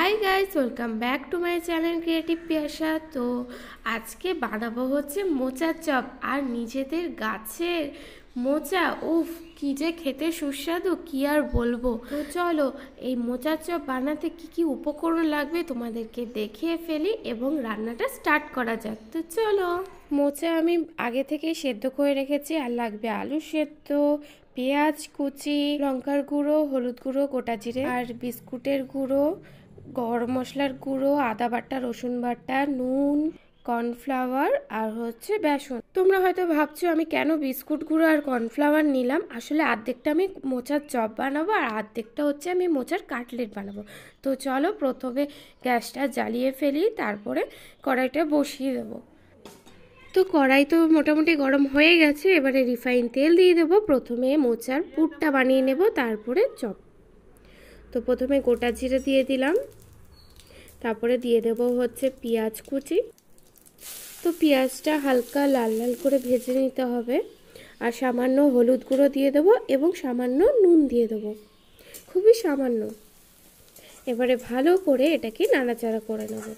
High guys, welcome back to my channel creative Piyasa. তো আজকে বানাবো হচ্ছে মোচার চপ। আর নিজেদের গাছের মোচা, উফ কি যে খেতে সুস্বাদু, কি আর বলবো। তো চলো এই মোচার চপ বানাতে কি কি উপকরণ লাগবে তোমাদেরকে দেখিয়ে ফেলি এবং রান্নাটা স্টার্ট করা যাক। তো চলো, মোচা আমি আগে থেকেই সেদ্ধ করে রেখেছি। আর লাগবে আলু সেদ্ধ, পেঁয়াজ কুচি, লঙ্কার গুঁড়ো, হলুদ গুঁড়ো, গোটা জিরে আর বিস্কুটের গুঁড়ো, গরম মশলার গুঁড়ো, আদা বাটা, রসুন বাটা, নুন, কর্নফ্লাওয়ার আর হচ্ছে বেসন। তোমরা হয়তো ভাবছো আমি কেন বিস্কুট গুঁড়ো আর কর্নফ্লাওয়ার নিলাম। আসলে অর্ধেকটা আমি মোচার চপ বানাবো আর অর্ধেকটা হচ্ছে আমি মোচার কাটলেট বানাবো। তো চলো প্রথমে গ্যাসটা জ্বালিয়ে ফেলি, তারপরে কড়াইটা বসিয়ে দেবো। তো কড়াই তো মোটামুটি গরম হয়ে গেছে, এবারে রিফাইন তেল দিয়ে দেবো। প্রথমে মোচার পুরটা বানিয়ে নেব, তারপরে চপ। তো প্রথমে গোটা জিরে দিয়ে দিলাম, তারপরে দিয়ে দেব হচ্ছে পেঁয়াজ কুচি। তো পেঁয়াজটা হালকা লাল লাল করে ভেজে নিতে হবে। আর সামান্য হলুদ গুঁড়ো দিয়ে দেবো এবং সামান্য নুন দিয়ে দেবো, খুবই সামান্য। এবারে ভালো করে এটাকে নাড়াচাড়া করে নেব।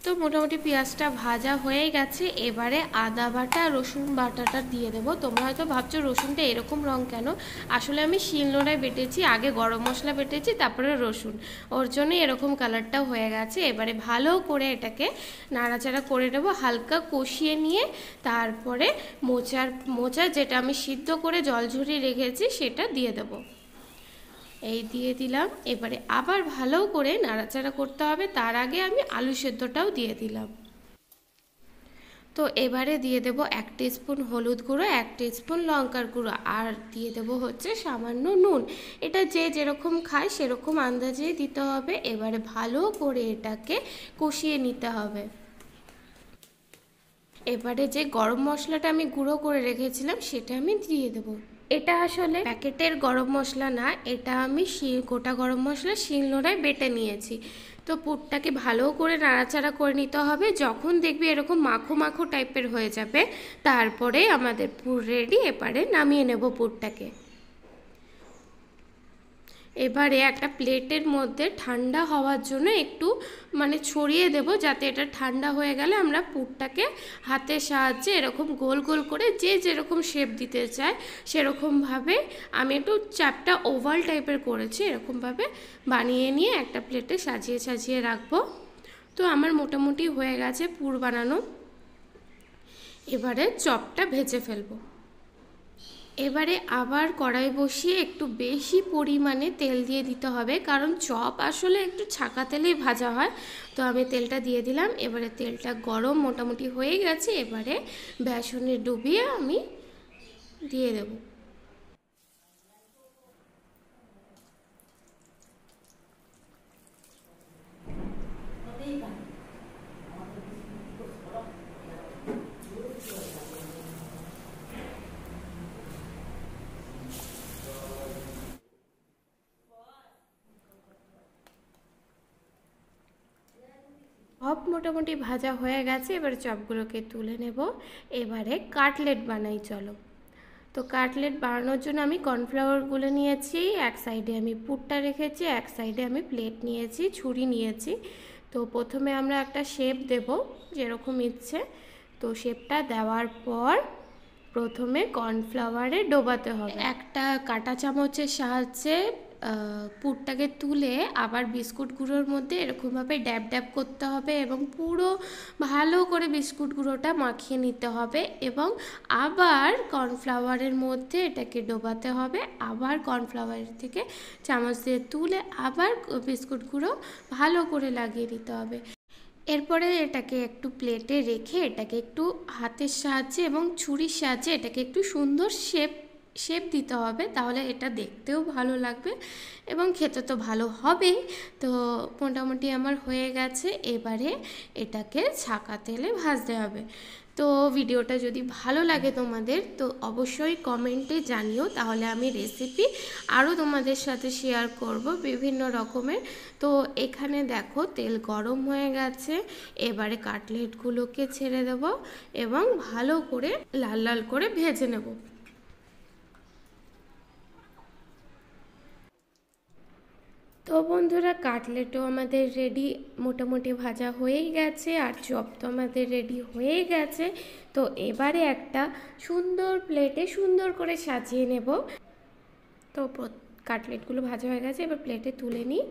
তো মোটামুটি পেঁয়াজটা ভাজা হয়ে গেছে, এবারে আদা বাটা রসুন বাটাটা দিয়ে দেবো। তোমরা হয়তো ভাবছো রসুনটা এরকম রং কেন, আসলে আমি শিলনোড়ায় বেটেছি, আগে গরম মশলা বেটেছি তারপরে রসুন, ওর জন্য এরকম কালারটা হয়ে গেছে। এবারে ভালো করে এটাকে নাড়াচাড়া করে নেবো, হালকা কষিয়ে নিয়ে তারপরে মোচা যেটা আমি সিদ্ধ করে জল ঝরিয়ে রেখেছি সেটা দিয়ে দেবো। এই দিয়ে দিলাম। এবারে আবার ভালো করে নাড়াচাড়া করতে হবে। তার আগে আমি আলু সেদ্ধটাও দিয়ে দিলাম। তো এবারে দিয়ে দেব 1 টিস্পুন হলুদ গুঁড়ো, 1 টিস্পুন লঙ্কার গুঁড়ো আর দিয়ে দেব হচ্ছে সামান্য নুন। এটা যে যেরকম খায় সেরকম আন্দাজেই দিতে হবে। এবারে ভালো করে এটাকে কষিয়ে নিতে হবে। এবারে যে গরম মশলাটা আমি গুঁড়ো করে রেখেছিলাম সেটা আমি দিয়ে দেবো। এটা আসলে প্যাকেটের গরম মশলা না, এটা আমি গোটা গরম মশলা শিলনোড়ায় বেটে নিয়েছি। তো পুরটাকে ভালো করে নাড়াচাড়া করে নিতে হবে। যখন দেখবি এরকম মাখো মাখো টাইপের হয়ে যাবে, তারপরে আমাদের পুর রেডি। এবারে নামিয়ে নেব পুরটাকে। এবারে একটা প্লেটের মধ্যে ঠান্ডা হওয়ার জন্য একটু ছড়িয়ে দেব, যাতে এটা ঠান্ডা হয়ে গেলে আমরা পুরটাকে হাতের সাহায্যে এরকম গোল গোল করে যে যেরকম শেপ দিতে চায় সেরকমভাবে, আমি একটু চাপটা ওভাল টাইপের করেছি, এরকমভাবে বানিয়ে নিয়ে একটা প্লেটে সাজিয়ে সাজিয়ে রাখবো। তো আমার মোটামুটি হয়ে গেছে পুর বানানো। এবারে চপটা ভেজে ফেলবো। এবারে আবার কড়াই বসিয়ে একটু বেশি পরিমাণে তেল দিয়ে দিতে হবে, কারণ চপ আসলে একটু ছাকা তেলেই ভাজা হয়। তো আমি তেলটা দিয়ে দিলাম। এবারে তেলটা গরম মোটামুটি হয়ে গেছে, এবারে বেসনে ডুবিয়ে আমি দিয়ে দেবো। সব মোটামুটি ভাজা হয়ে গেছে, এবার চপগুলোকে তুলে নেব। এবারে কাটলেট বানাই চলো। তো কাটলেট বানানোর জন্য আমি কর্নফ্লাওয়ার গুলে নিয়েছি, এক সাইডে আমি পুরটা রেখেছি, এক সাইডে আমি প্লেট নিয়েছি, ছুরি নিয়েছি। তো প্রথমে আমরা একটা শেপ দেব যেরকম ইচ্ছে। তো শেপটা দেওয়ার পর প্রথমে কর্নফ্লাওয়ারে ডোবাতে হবে। একটা কাঁটা চামচের সাহায্যে পুরটাকে তুলে আবার বিস্কুট গুঁড়োর মধ্যে এরকমভাবে ড্যাব ড্যাব করতে হবে এবং পুরো ভালো করে বিস্কুট গুঁড়োটা মাখিয়ে নিতে হবে এবং আবার কর্নফ্লাওয়ারের মধ্যে এটাকে ডোবাতে হবে। আবার কর্নফ্লাওয়ারের থেকে চামচ দিয়ে তুলে আবার বিস্কুট গুঁড়ো ভালো করে লাগিয়ে দিতে হবে। এরপরে এটাকে একটু প্লেটে রেখে এটাকে একটু হাতের সাহায্যে এবং ছুরির সাহায্যে এটাকে একটু সুন্দর শেপ দিতে হবে, তাহলে এটা দেখতেও ভালো লাগবে এবং খেতে তো ভালো হবেই। তো মোটামুটি আমার হয়ে গেছে। এবারে এটাকে ছাকা তেলে ভাজতে হবে। তো ভিডিওটা যদি ভালো লাগে তোমাদের তো অবশ্যই কমেন্টে জানিও, তাহলে আমি রেসিপি আরও তোমাদের সাথে শেয়ার করব বিভিন্ন রকমের। তো এখানে দেখো তেল গরম হয়ে গেছে, এবারে কাটলেটগুলোকে ছেড়ে দেব এবং ভালো করে লাল লাল করে ভেজে নেব। তো তো বন্ধুরা, কাটলেটও আমাদের রেডি, মোটামুটি ভাজা হয়েই গেছে, আর চপ তো আমাদের রেডি হয়েই গেছে। তো এবারে একটা সুন্দর প্লেটে সুন্দর করে সাজিয়ে নেব। তো কাটলেটগুলো ভাজা হয়ে গেছে, এবার প্লেটে তুলে নিই।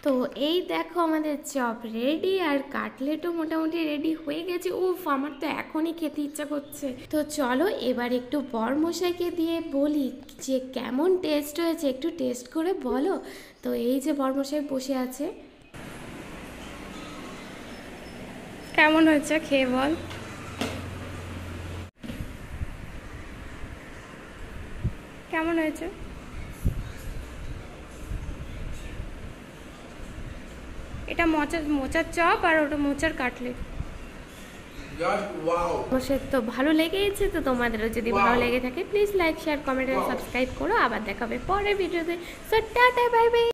তো এই দেখো আমাদের চপ রেডি, আর কাটলেটও মোটামুটি রেডি হয়ে গেছে। উফ, আমার তো এখনই খেতে ইচ্ছা করছে। তো চলো এবার একটু বরমশাইকে দিয়ে বলি যে কেমন টেস্ট হয়েছে, একটু টেস্ট করে বলো। তো এই যে বরমশাই বসে আছে, কেমন হয়েছে খেয়ে বল। কেমন হয়েছে? এটা মোচার চপ, আর ওটা মোচার কাটলেট। আমার তো ভালো লেগেছে। তো তোমাদেরও যদি ভালো লেগে থাকে প্লিজ লাইক, শেয়ার, কমেন্ট আর সাবস্ক্রাইব করো। আবার দেখাবে পরের ভিডিওতে। So tata, bye by.